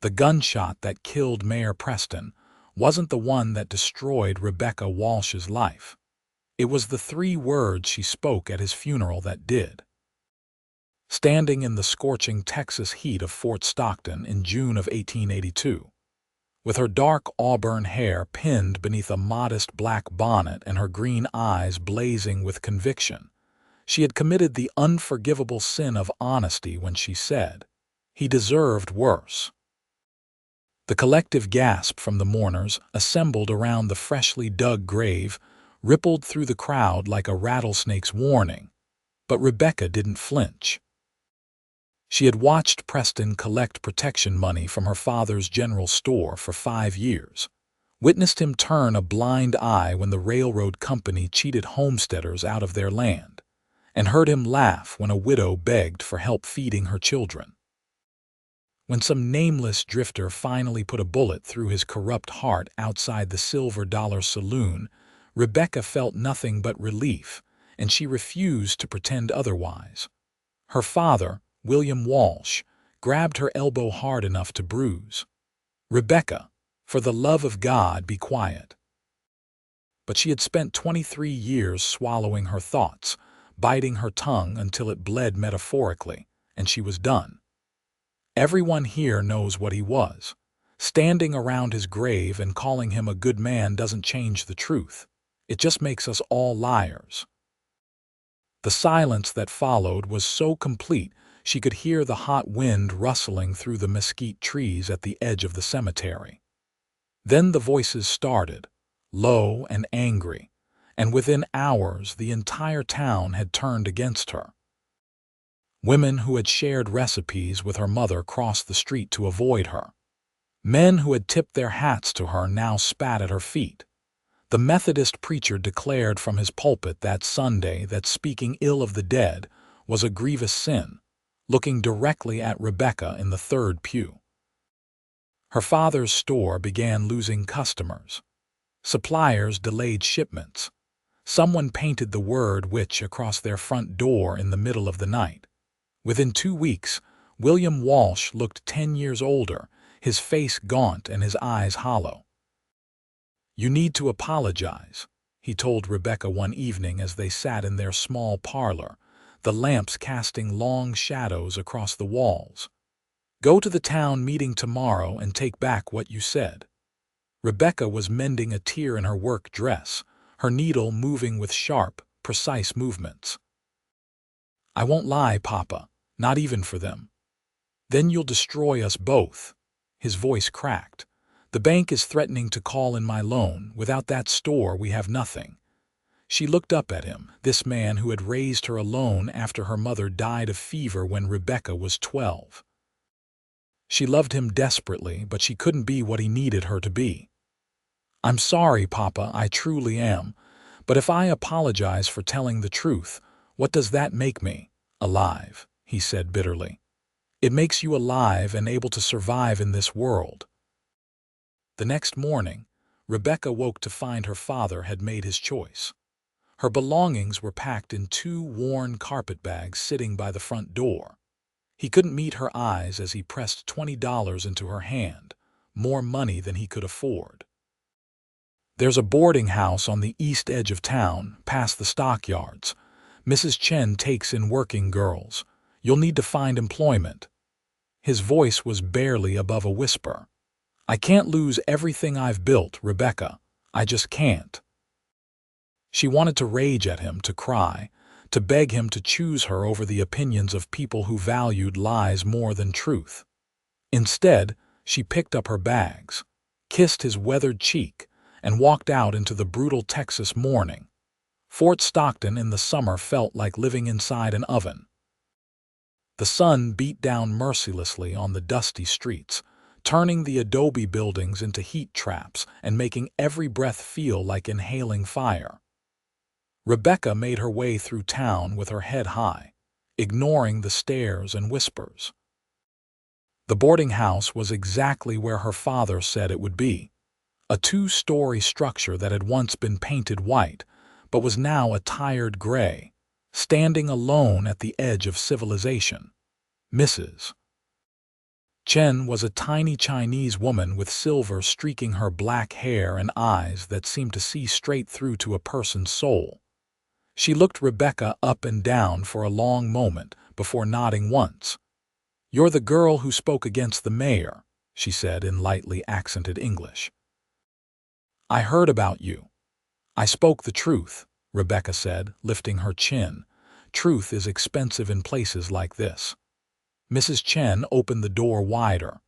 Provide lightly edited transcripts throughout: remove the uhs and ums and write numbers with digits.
The gunshot that killed Mayor Preston wasn't the one that destroyed Rebecca Walsh's life. It was the 3 words she spoke at his funeral that did. Standing in the scorching Texas heat of Fort Stockton in June of 1882, with her dark auburn hair pinned beneath a modest black bonnet and her green eyes blazing with conviction, she had committed the unforgivable sin of honesty when she said, "He deserved worse." The collective gasp from the mourners assembled around the freshly dug grave rippled through the crowd like a rattlesnake's warning, but Rebecca didn't flinch. She had watched Preston collect protection money from her father's general store for 5 years, witnessed him turn a blind eye when the railroad company cheated homesteaders out of their land, and heard him laugh when a widow begged for help feeding her children. When some nameless drifter finally put a bullet through his corrupt heart outside the Silver Dollar Saloon, Rebecca felt nothing but relief, and she refused to pretend otherwise. Her father, William Walsh, grabbed her elbow hard enough to bruise. "Rebecca, for the love of God, be quiet." But she had spent 23 years swallowing her thoughts, biting her tongue until it bled metaphorically, and she was done. Everyone here knows what he was. Standing around his grave and calling him a good man doesn't change the truth. It just makes us all liars. The silence that followed was so complete she could hear the hot wind rustling through the mesquite trees at the edge of the cemetery. Then the voices started, low and angry, and within hours the entire town had turned against her. Women who had shared recipes with her mother crossed the street to avoid her. Men who had tipped their hats to her now spat at her feet. The Methodist preacher declared from his pulpit that Sunday that speaking ill of the dead was a grievous sin, looking directly at Rebecca in the 3rd pew. Her father's store began losing customers. Suppliers delayed shipments. Someone painted the word witch across their front door in the middle of the night. Within 2 weeks, William Walsh looked 10 years older, his face gaunt and his eyes hollow. "You need to apologize," he told Rebecca one evening as they sat in their small parlor, the lamps casting long shadows across the walls. "Go to the town meeting tomorrow and take back what you said." Rebecca was mending a tear in her work dress, her needle moving with sharp, precise movements. "I won't lie, Papa, not even for them." "Then you'll destroy us both." His voice cracked. "The bank is threatening to call in my loan. Without that store, we have nothing." She looked up at him, this man who had raised her alone after her mother died of fever when Rebecca was 12. She loved him desperately, but she couldn't be what he needed her to be. "I'm sorry, Papa, I truly am. But if I apologize for telling the truth, what does that make me?" "Alive," he said bitterly. "It makes you alive and able to survive in this world." The next morning, Rebecca woke to find her father had made his choice. Her belongings were packed in 2 worn carpet bags sitting by the front door. He couldn't meet her eyes as he pressed $20 into her hand, more money than he could afford. "There's a boarding house on the east edge of town, past the stockyards. Mrs. Chen takes in working girls. You'll need to find employment." His voice was barely above a whisper. "I can't lose everything I've built, Rebecca. I just can't." She wanted to rage at him, to cry, to beg him to choose her over the opinions of people who valued lies more than truth. Instead, she picked up her bags, kissed his weathered cheek, and walked out into the brutal Texas morning. Fort Stockton in the summer felt like living inside an oven. The sun beat down mercilessly on the dusty streets, turning the adobe buildings into heat traps and making every breath feel like inhaling fire. Rebecca made her way through town with her head high, ignoring the stares and whispers. The boarding house was exactly where her father said it would be, a 2-story structure that had once been painted white, but was now a tired gray, standing alone at the edge of civilization. Mrs. Chen was a tiny Chinese woman with silver streaking her black hair and eyes that seemed to see straight through to a person's soul. She looked Rebecca up and down for a long moment before nodding once. "You're the girl who spoke against the mayor," she said in lightly accented English. "I heard about you." "I spoke the truth," Rebecca said, lifting her chin. "Truth is expensive in places like this." Mrs. Chen opened the door wider.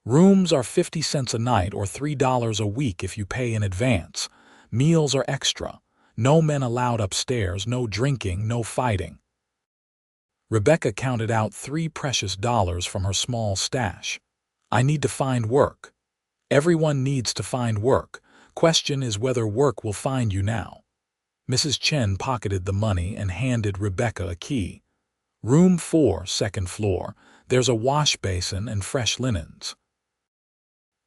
"Rooms are 50 cents a night or $3 a week if you pay in advance. Meals are extra. No men allowed upstairs, no drinking, no fighting." Rebecca counted out $3 precious from her small stash. "I need to find work." "Everyone needs to find work. Question is whether work will find you now." Mrs. Chen pocketed the money and handed Rebecca a key. "Room 4, second floor. There's a wash basin and fresh linens.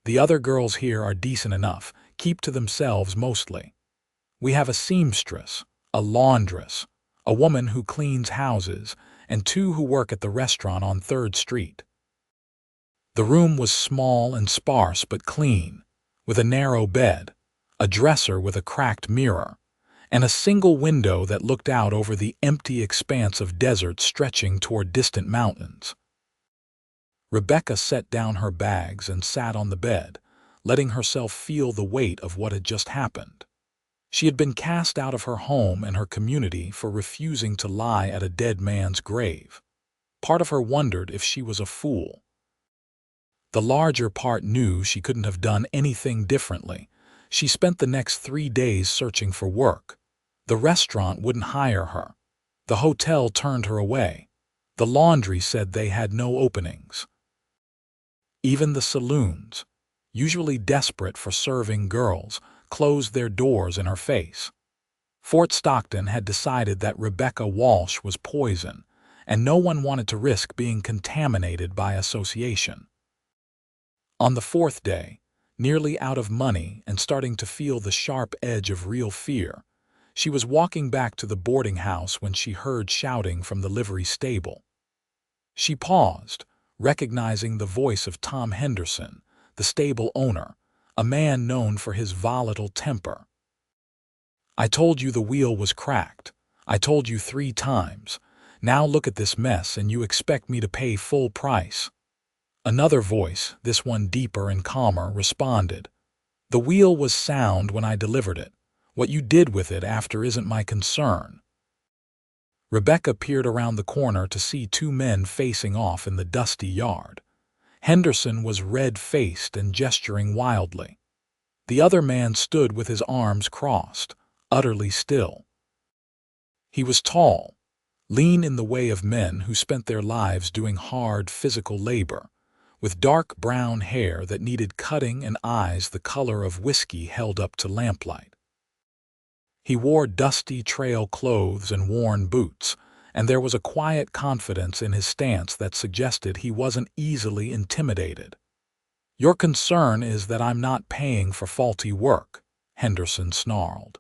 The other girls here are decent enough, keep to themselves mostly. We have a seamstress, a laundress, a woman who cleans houses, and 2 who work at the restaurant on 3rd Street." The room was small and sparse but clean, with a narrow bed, a dresser with a cracked mirror, and a single window that looked out over the empty expanse of desert stretching toward distant mountains. Rebecca set down her bags and sat on the bed, letting herself feel the weight of what had just happened. She had been cast out of her home and her community for refusing to lie at a dead man's grave. Part of her wondered if she was a fool. The larger part knew she couldn't have done anything differently. She spent the next 3 days searching for work. The restaurant wouldn't hire her. The hotel turned her away. The laundry said they had no openings. Even the saloons, usually desperate for serving girls, closed their doors in her face. Fort Stockton had decided that Rebecca Walsh was poison, and no one wanted to risk being contaminated by association. On the 4th day, nearly out of money and starting to feel the sharp edge of real fear, she was walking back to the boarding house when she heard shouting from the livery stable. She paused, recognizing the voice of Tom Henderson, the stable owner, a man known for his volatile temper. "I told you the wheel was cracked. I told you 3 times. Now look at this mess and you expect me to pay full price." Another voice, this one deeper and calmer, responded. "The wheel was sound when I delivered it. What you did with it after isn't my concern." Rebecca peered around the corner to see 2 men facing off in the dusty yard. Henderson was red-faced and gesturing wildly. The other man stood with his arms crossed, utterly still. He was tall, lean in the way of men who spent their lives doing hard physical labor, with dark brown hair that needed cutting and eyes the color of whiskey held up to lamplight. He wore dusty trail clothes and worn boots, and there was a quiet confidence in his stance that suggested he wasn't easily intimidated. "Your concern is that I'm not paying for faulty work," Henderson snarled.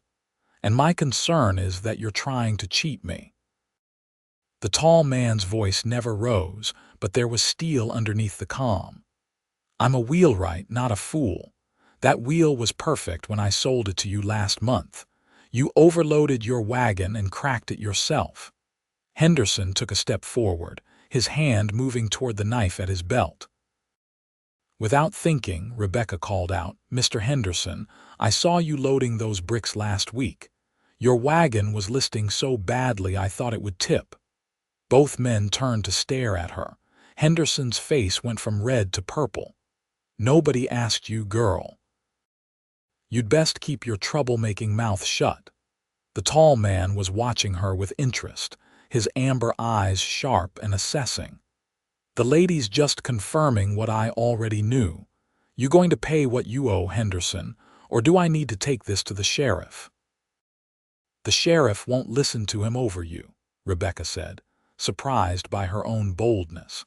"And my concern is that you're trying to cheat me." The tall man's voice never rose, but there was steel underneath the calm. "I'm a wheelwright, not a fool. That wheel was perfect when I sold it to you last month. You overloaded your wagon and cracked it yourself." Henderson took a step forward, his hand moving toward the knife at his belt. Without thinking, Rebecca called out, "Mr. Henderson, I saw you loading those bricks last week. Your wagon was listing so badly I thought it would tip." Both men turned to stare at her. Henderson's face went from red to purple. "Nobody asked you, girl. You'd best keep your troublemaking mouth shut." The tall man was watching her with interest, his amber eyes sharp and assessing. "The lady's just confirming what I already knew. You going to pay what you owe, Henderson, or do I need to take this to the sheriff?" "The sheriff won't listen to him over you," Rebecca said, surprised by her own boldness.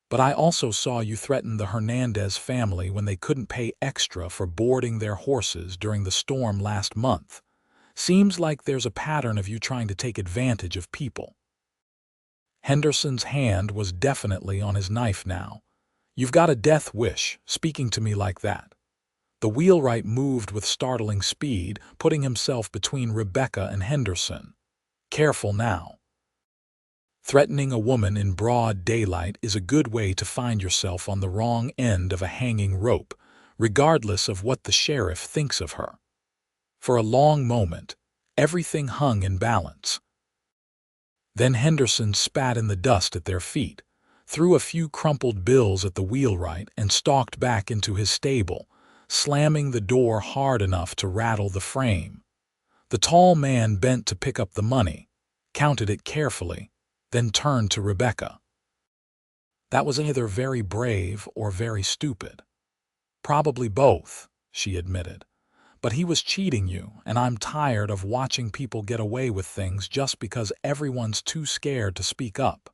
"But I also saw you threaten the Hernandez family when they couldn't pay extra for boarding their horses during the storm last month. Seems like there's a pattern of you trying to take advantage of people." Henderson's hand was definitely on his knife now. You've got a death wish, speaking to me like that. The wheelwright moved with startling speed, putting himself between Rebecca and Henderson. Careful now. Threatening a woman in broad daylight is a good way to find yourself on the wrong end of a hanging rope, regardless of what the sheriff thinks of her. For a long moment, everything hung in balance. Then Henderson spat in the dust at their feet, threw a few crumpled bills at the wheelwright, and stalked back into his stable, slamming the door hard enough to rattle the frame. The tall man bent to pick up the money, counted it carefully, then turned to Rebecca. That was either very brave or very stupid. Probably both, she admitted. But he was cheating you, and I'm tired of watching people get away with things just because everyone's too scared to speak up.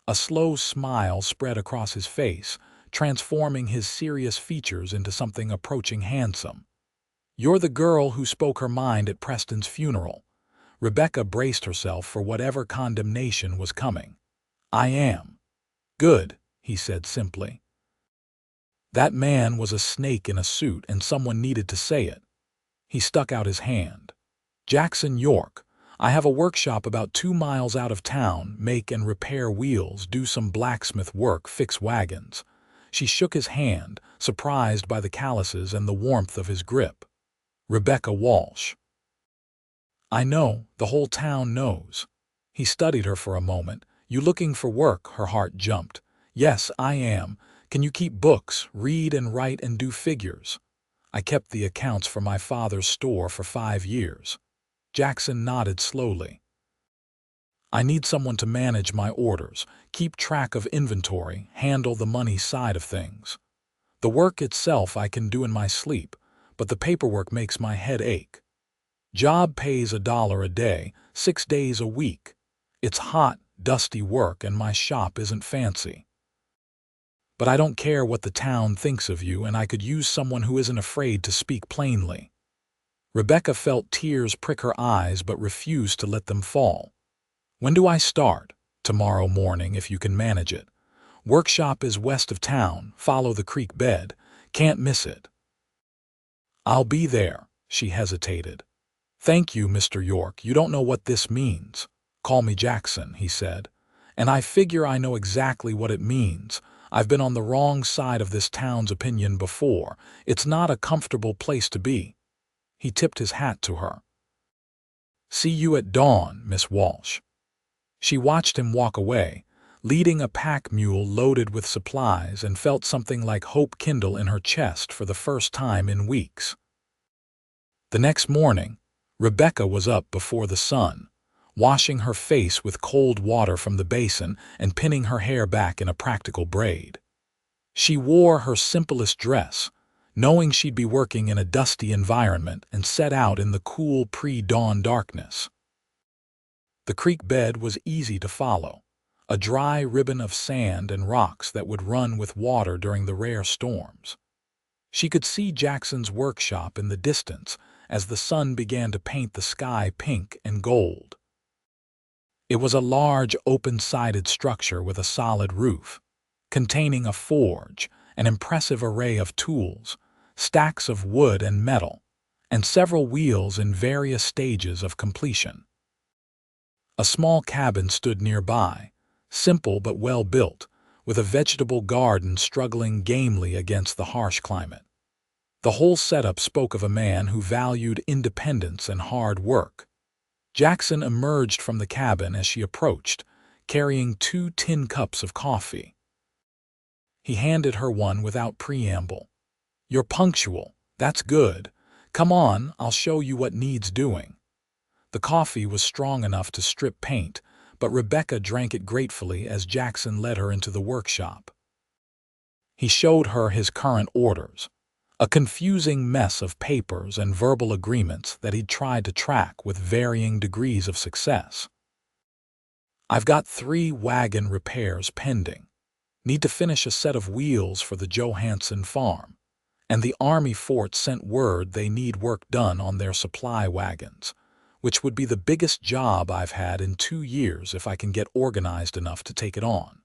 A slow smile spread across his face, transforming his serious features into something approaching handsome. You're the girl who spoke her mind at Preston's funeral. Rebecca braced herself for whatever condemnation was coming. I am. Good, he said simply. That man was a snake in a suit, and someone needed to say it. He stuck out his hand. Jackson York, I have a workshop about 2 miles out of town, make and repair wheels, do some blacksmith work, fix wagons. She shook his hand, surprised by the calluses and the warmth of his grip. Rebecca Walsh. I know, the whole town knows. He studied her for a moment. You looking for work? Her heart jumped. Yes, I am. Can you keep books, read and write and do figures? I kept the accounts for my father's store for 5 years. Jackson nodded slowly. I need someone to manage my orders, keep track of inventory, handle the money side of things. The work itself I can do in my sleep, but the paperwork makes my head ache. Job pays $1 a day, 6 days a week. It's hot, dusty work, and my shop isn't fancy. But I don't care what the town thinks of you, and I could use someone who isn't afraid to speak plainly. Rebecca felt tears prick her eyes but refused to let them fall. When do I start? Tomorrow morning, if you can manage it. Workshop is west of town, follow the creek bed. Can't miss it. I'll be there, she hesitated. Thank you, Mr. York. You don't know what this means. Call me Jackson, he said. And I figure I know exactly what it means. I've been on the wrong side of this town's opinion before. It's not a comfortable place to be. He tipped his hat to her. See you at dawn, Miss Walsh. She watched him walk away, leading a pack mule loaded with supplies, and felt something like hope kindle in her chest for the first time in weeks. The next morning, Rebecca was up before the sun, washing her face with cold water from the basin and pinning her hair back in a practical braid. She wore her simplest dress, knowing she'd be working in a dusty environment, and set out in the cool pre-dawn darkness. The creek bed was easy to follow, a dry ribbon of sand and rocks that would run with water during the rare storms. She could see Jackson's workshop in the distance as the sun began to paint the sky pink and gold. It was a large, open-sided structure with a solid roof, containing a forge, an impressive array of tools, stacks of wood and metal, and several wheels in various stages of completion. A small cabin stood nearby, simple but well-built, with a vegetable garden struggling gamely against the harsh climate. The whole setup spoke of a man who valued independence and hard work. Jackson emerged from the cabin as she approached, carrying 2 tin cups of coffee. He handed her one without preamble. You're punctual. That's good. Come on, I'll show you what needs doing. The coffee was strong enough to strip paint, but Rebecca drank it gratefully as Jackson led her into the workshop. He showed her his current orders, a confusing mess of papers and verbal agreements that he'd tried to track with varying degrees of success. I've got 3 wagon repairs pending. Need to finish a set of wheels for the Johansson farm, and the Army fort sent word they need work done on their supply wagons, which would be the biggest job I've had in 2 years if I can get organized enough to take it on.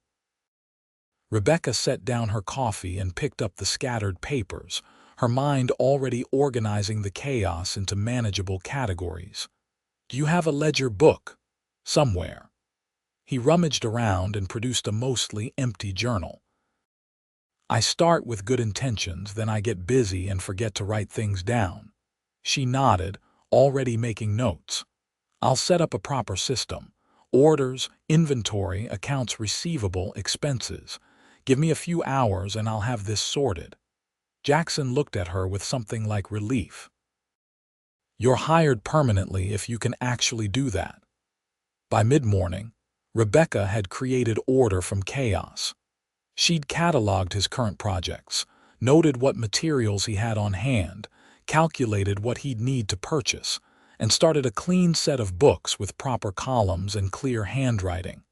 Rebecca set down her coffee and picked up the scattered papers, her mind already organizing the chaos into manageable categories. "Do you have a ledger book? Somewhere." He rummaged around and produced a mostly empty journal. "I start with good intentions, then I get busy and forget to write things down." She nodded, already making notes. "I'll set up a proper system. Orders, inventory, accounts receivable, expenses. Give me a few hours and I'll have this sorted." Jackson looked at her with something like relief. "You're hired permanently if you can actually do that." By mid-morning, Rebecca had created order from chaos. She'd cataloged his current projects, noted what materials he had on hand, calculated what he'd need to purchase, and started a clean set of books with proper columns and clear handwriting.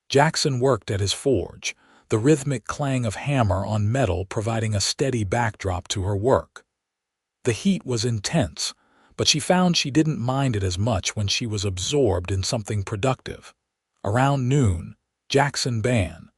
Jackson worked at his forge, the rhythmic clang of hammer on metal providing a steady backdrop to her work. The heat was intense, but she found she didn't mind it as much when she was absorbed in something productive. Around noon, Jackson began,